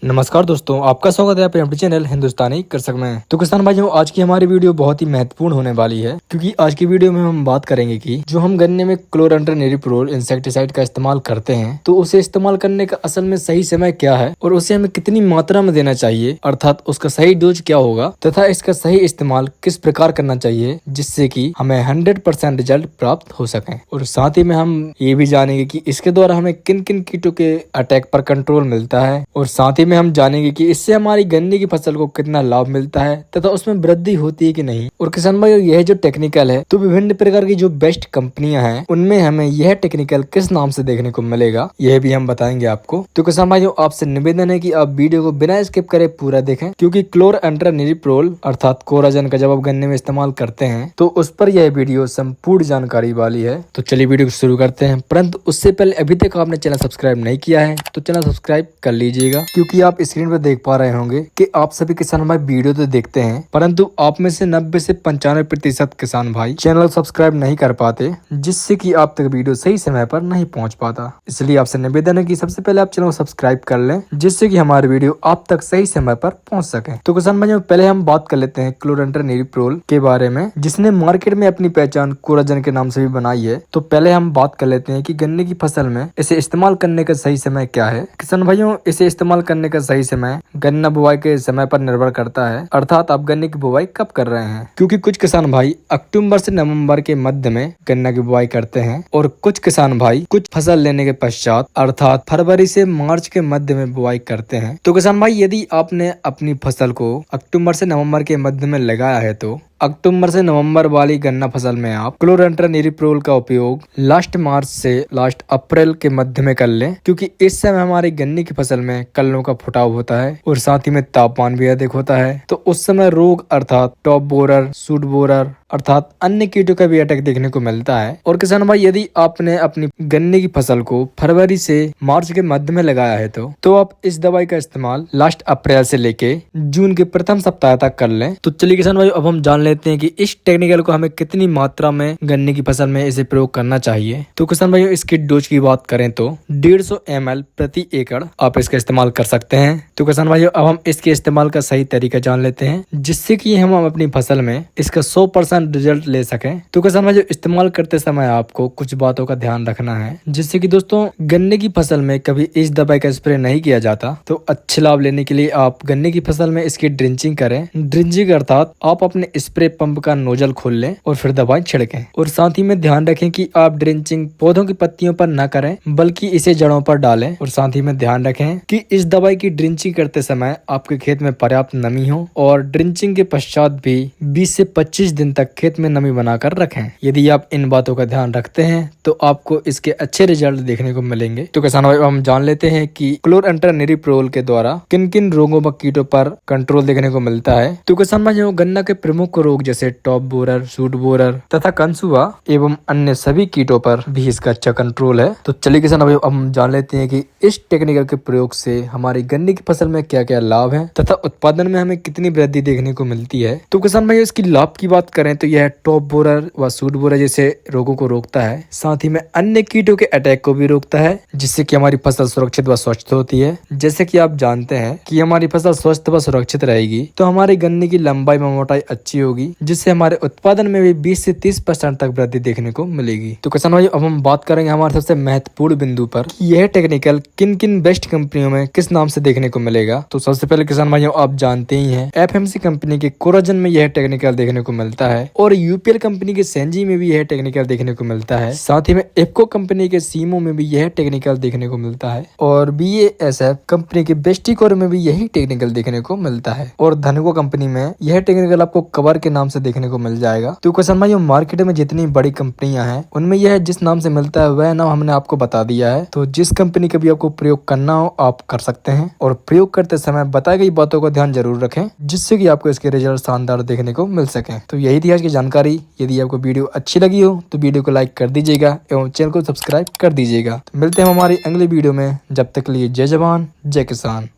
नमस्कार दोस्तों, आपका स्वागत है अपने चैनल हिंदुस्तानी कृषक में। तो किसान भाइयों, आज की हमारी वीडियो बहुत ही महत्वपूर्ण होने वाली है, क्योंकि आज की वीडियो में हम बात करेंगे कि जो हम गन्ने में क्लोरांट्रानिलिप्रोल इंसेक्टिसाइड का इस्तेमाल करते हैं, तो उसे इस्तेमाल करने का असल में सही समय क्या है और उसे हमें कितनी मात्रा में देना चाहिए, अर्थात उसका सही डोज क्या होगा तथा इसका सही इस्तेमाल किस प्रकार करना चाहिए जिससे कि हमें 100% रिजल्ट प्राप्त हो सके। और साथ ही में हम ये भी जानेंगे कि इसके द्वारा हमें किन किन कीटों के अटैक पर कंट्रोल मिलता है, और साथ ही में हम जानेंगे कि इससे हमारी गन्ने की फसल को कितना लाभ मिलता है तथा उसमें वृद्धि होती है कि नहीं। और किसान भाई, यह जो टेक्निकल है, तो विभिन्न प्रकार की जो बेस्ट कंपनियां हैं उनमें हमें यह टेक्निकल किस नाम से देखने को मिलेगा, यह भी हम बताएंगे आपको। तो किसान भाइयों, आपसे निवेदन है कि आप वीडियो को बिना स्किप करे पूरा देखें, क्योंकि क्लोरांट्रानिलिप्रोल अर्थात कोराजन का जब आप गन्ने में इस्तेमाल करते हैं तो उस पर यह वीडियो संपूर्ण जानकारी वाली है। तो चलिए वीडियो को शुरू करते हैं, परंतु उससे पहले अभी तक आपने चैनल सब्सक्राइब नहीं किया है तो चैनल सब्सक्राइब कर लीजिएगा, क्योंकि आप स्क्रीन पर देख पा रहे होंगे कि आप सभी किसान भाई वीडियो तो देखते हैं, परंतु आप में से 90 से 95% किसान भाई चैनल सब्सक्राइब नहीं कर पाते, जिससे कि आप तक वीडियो सही समय पर नहीं पहुंच पाता। इसलिए आपसे निवेदन है कि सबसे पहले आप चैनल को सब्सक्राइब कर लें, जिससे कि हमारी वीडियो आप तक सही समय पर पहुंच सके। तो किसान भाइयों, पहले हम बात कर लेते हैं क्लोरांट्रानिलिप्रोल के बारे में, जिसने मार्केट में अपनी पहचान कोराजन के नाम से भी बनाई है। तो पहले हम बात कर लेते हैं कि गन्ने की फसल में इसे इस्तेमाल करने का सही समय क्या है। किसान भाइयों, इसे इस्तेमाल करने का सही समय गन्ना बुवाई के समय पर निर्भर करता है, अर्थात आप गन्ने की बुवाई कब कर रहे हैं, क्योंकि कुछ किसान भाई अक्टूबर से नवंबर के मध्य में गन्ना की बुवाई करते हैं और कुछ किसान भाई कुछ फसल लेने के पश्चात अर्थात फरवरी से मार्च के मध्य में बुवाई करते हैं। तो किसान भाई, यदि आपने अपनी फसल को अक्टूबर से नवंबर के मध्य में लगाया है तो अक्टूबर से नवंबर वाली गन्ना फसल में आप क्लोरांट्रानिलिप्रोल का उपयोग लास्ट मार्च से लास्ट अप्रैल के मध्य में कर लें, क्योंकि इस समय हमारी गन्ने की फसल में कल्लों का फुटाव होता है और साथ ही में तापमान भी अधिक होता है। तो उस समय रोग अर्थात टॉप बोरर, सूट बोरर अर्थात अन्य कीटों का भी अटैक देखने को मिलता है। और किसान भाई, यदि आपने अपनी गन्ने की फसल को फरवरी से मार्च के मध्य में लगाया है तो आप इस दवाई का इस्तेमाल लास्ट अप्रैल से लेके जून के प्रथम सप्ताह तक कर लें। तो चलिए किसान भाई, अब हम जान लेते हैं कि इस टेक्निकल को हमें कितनी मात्रा में गन्ने की फसल में इसे प्रयोग करना चाहिए। तो किसान भाई, इसकी डोज की बात करें तो 150 ml प्रति एकड़ आप इसका इस्तेमाल कर सकते हैं। तो किसान भाई, अब हम इसके इस्तेमाल का सही तरीका जान लेते हैं, जिससे कि हम अपनी फसल में इसका 100% रिजल्ट ले सकें। तो किसान भाई, इस्तेमाल करते समय आपको कुछ बातों का ध्यान रखना है, जिससे कि दोस्तों गन्ने की फसल में कभी इस दवाई का स्प्रे नहीं किया जाता। तो अच्छे लाभ लेने के लिए आप गन्ने की फसल में इसकी ड्रिंचिंग करें। ड्रिंचिंग अर्थात आप अपने स्प्रे पंप का नोजल खोल लें और फिर दवाई छिड़कें। और साथ ही में ध्यान रखें कि आप ड्रिंचिंग पौधों की पत्तियों पर न करें, बल्कि इसे जड़ों पर डालें। और साथ ही में ध्यान रखें कि इस दवाई की ड्रिंचिंग करते समय आपके खेत में पर्याप्त नमी हो, और ड्रिंचिंग के पश्चात भी 20 से 25 दिन तक खेत में नमी बनाकर रखें। यदि आप इन बातों का ध्यान रखते हैं तो आपको इसके अच्छे रिजल्ट देखने को मिलेंगे। तो किसान भाई, हम जान लेते हैं कि क्लोरांट्रानिलिप्रोल के द्वारा किन किन रोगों व कीटों पर कंट्रोल देखने को मिलता है। तो किसान भाई, गन्ना के प्रमुख रोग जैसे टॉप बोरर, सूट बोरर तथा कंसुआ एवं अन्य सभी कीटों पर भी इसका अच्छा कंट्रोल है। तो चलिए किसान भाई, अब हम जान लेते हैं कि इस टेक्निकल के प्रयोग से हमारी गन्ने की फसल में क्या क्या लाभ है तथा उत्पादन में हमें कितनी वृद्धि देखने को मिलती है। तो किसान भाई, इसकी लाभ की बात करें तो यह टॉप बोरर व सूट बोरर जैसे रोगों को रोकता है, साथ ही में अन्य कीटों के अटैक को भी रोकता है, जिससे कि हमारी फसल सुरक्षित व स्वच्छ होती है। जैसे कि आप जानते हैं कि हमारी फसल स्वस्थ व सुरक्षित रहेगी तो हमारी गन्ने की लंबाई व मोटाई अच्छी होगी, जिससे हमारे उत्पादन में भी 20 से 30% तक वृद्धि देखने को मिलेगी। तो किसान भाई, अब हम बात करेंगे हमारे सबसे महत्वपूर्ण बिंदु पर, यह टेक्निकल किन किन बेस्ट कंपनियों में किस नाम से देखने को मिलेगा। तो सबसे पहले किसान भाइयों, आप जानते ही हैं FMC कंपनी के कोराजन में यह टेक्निकल देखने को मिलता है, और UPL कंपनी के सेंजी में भी यह टेक्निकल देखने को मिलता है। साथ ही में इफको कंपनी के सीमो में भी यह टेक्निकल देखने को मिलता है, और BASF कंपनी के बेस्टिकोर में भी यही टेक्निकल देखने को मिलता है, और धनको कंपनी में यह टेक्निकल आपको कवर के नाम से देखने को मिल जाएगा। तो किसान भाइयों, मार्केट में जितनी बड़ी कंपनियां हैं उनमें यह जिस नाम से मिलता है वह नाम हमने आपको बता दिया है। तो जिस कंपनी का भी आपको प्रयोग करना हो आप कर सकते हैं, और प्रयोग करते समय बताई गई बातों का ध्यान जरूर रखें, जिससे कि आपको इसके रिजल्ट शानदार देखने को मिल सके। तो यही थी आज की जानकारी। यदि आपको वीडियो अच्छी लगी हो तो वीडियो को लाइक कर दीजिएगा एवं चैनल को सब्सक्राइब कर दीजिएगा। तो मिलते हैं हमारी अगली वीडियो में, जब तक के लिए जय जवान जय किसान।